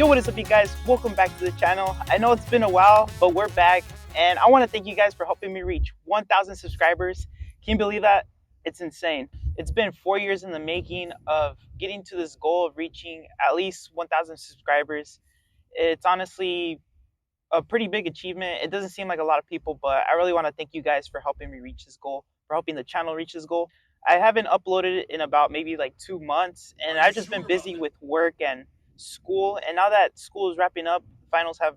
What is up, you guys? Welcome back to the channel. I know it's been a while, but we're back, and I want to thank you guys for helping me reach 1,000 subscribers. Can you believe that? It's insane. It's been 4 years in the making of getting to this goal of reaching at least 1,000 subscribers. It's honestly a pretty big achievement. It doesn't seem like a lot of people, but I really want to thank you guys for helping me reach this goal, for helping the channel reach this goal. I haven't uploaded it in about maybe like 2 months, and I've just been busy with work and school. And now that school is wrapping up, finals have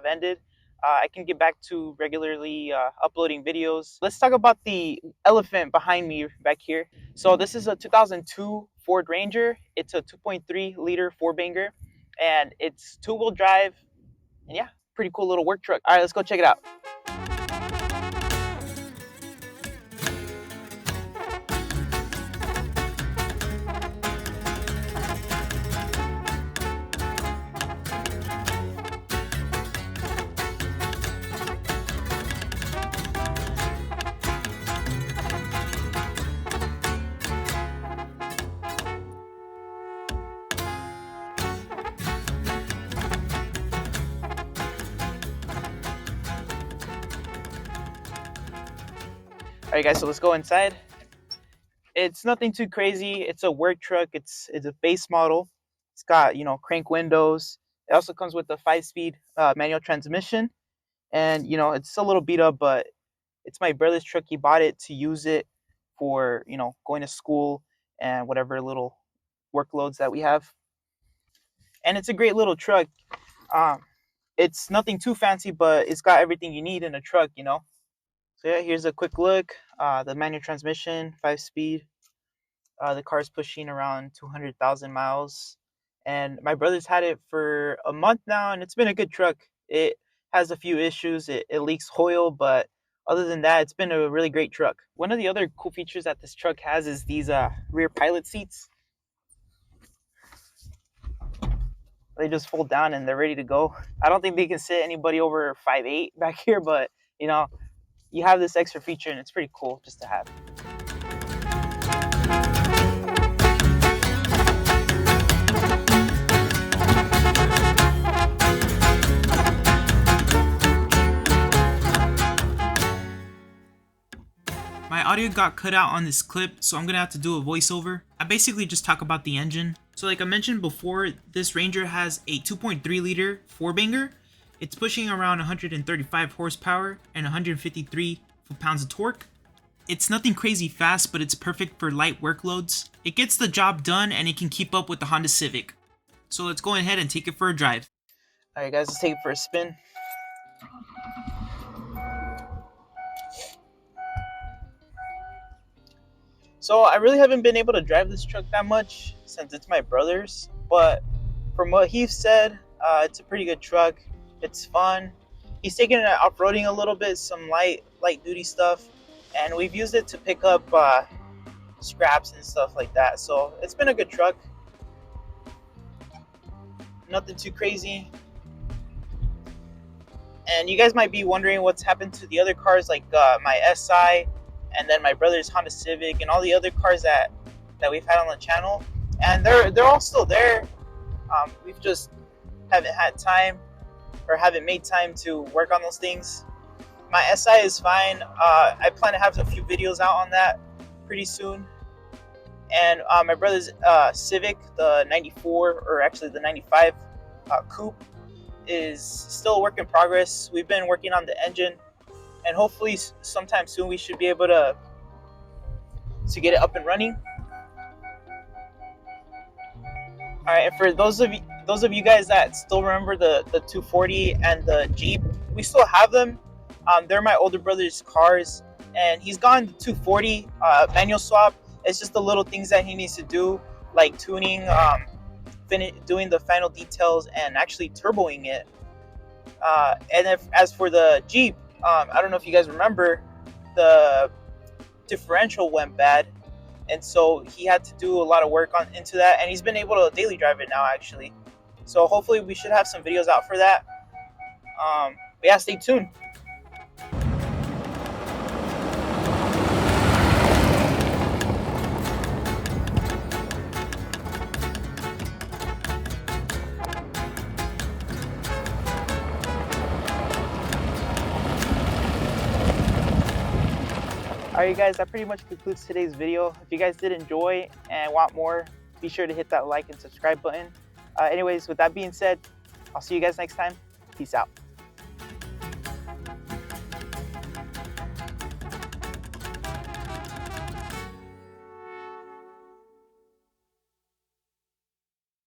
ended, I can get back to regularly uploading videos. Let's talk about the elephant behind me back here. So this is a 2002 Ford Ranger. It's a 2.3 liter four banger, and it's two-wheel drive. And yeah, pretty cool little work truck. All right, let's go check it out. All right, guys, so let's go inside. It's nothing too crazy. It's a work truck. It's a base model. It's got, crank windows. It also comes with a 5-speed manual transmission. And, it's a little beat up, but it's my brother's truck. He bought it to use it for, going to school and whatever little workloads that we have. And it's a great little truck. It's nothing too fancy, but it's got everything you need in a truck, So yeah, here's a quick look. The manual transmission, 5-speed. The car's pushing around 200,000 miles. And my brother's had it for a month now, and it's been a good truck. It has a few issues. It leaks oil, but other than that, it's been a really great truck. One of the other cool features that this truck has is these rear pilot seats. They just fold down and they're ready to go. I don't think they can sit anybody over 5'8" back here, but you have this extra feature, and it's pretty cool just to have. My audio got cut out on this clip, so I'm gonna have to do a voiceover. I basically just talk about the engine. So like I mentioned before, this Ranger has a 2.3 liter four banger. It's pushing around 135 horsepower and 153 foot-pounds of torque. It's nothing crazy fast, but it's perfect for light workloads. It gets the job done, and it can keep up with the Honda Civic. So let's go ahead and take it for a drive. All right, guys, let's take it for a spin. So I really haven't been able to drive this truck that much since it's my brother's, but from what he said, it's a pretty good truck. It's fun. He's taken it off-roading a little bit, some light duty stuff, and we've used it to pick up scraps and stuff like that. So it's been a good truck. Nothing too crazy. And you guys might be wondering what's happened to the other cars, like my SI, and then my brother's Honda Civic, and all the other cars that we've had on the channel. And they're all still there. We've just haven't had time, or haven't made time to work on those things. My SI is fine. I plan to have a few videos out on that pretty soon. And my brother's Civic, the 94, or actually the 95 coupe, is still a work in progress. We've been working on the engine, and hopefully sometime soon we should be able to get it up and running. All right, and for those of you guys that still remember the 240 and the Jeep, we still have them. They're my older brother's cars, and he's gotten the 240 manual swap. It's just the little things that he needs to do, like tuning, doing the final details, and actually turboing it. And as for the Jeep, I don't know if you guys remember, the differential went bad, and so he had to do a lot of work into that, and he's been able to daily drive it now, actually. So hopefully we should have some videos out for that. But yeah, stay tuned. Alright guys, that pretty much concludes today's video. If you guys did enjoy and want more, be sure to hit that like and subscribe button. Anyways, with that being said, I'll see you guys next time. Peace out.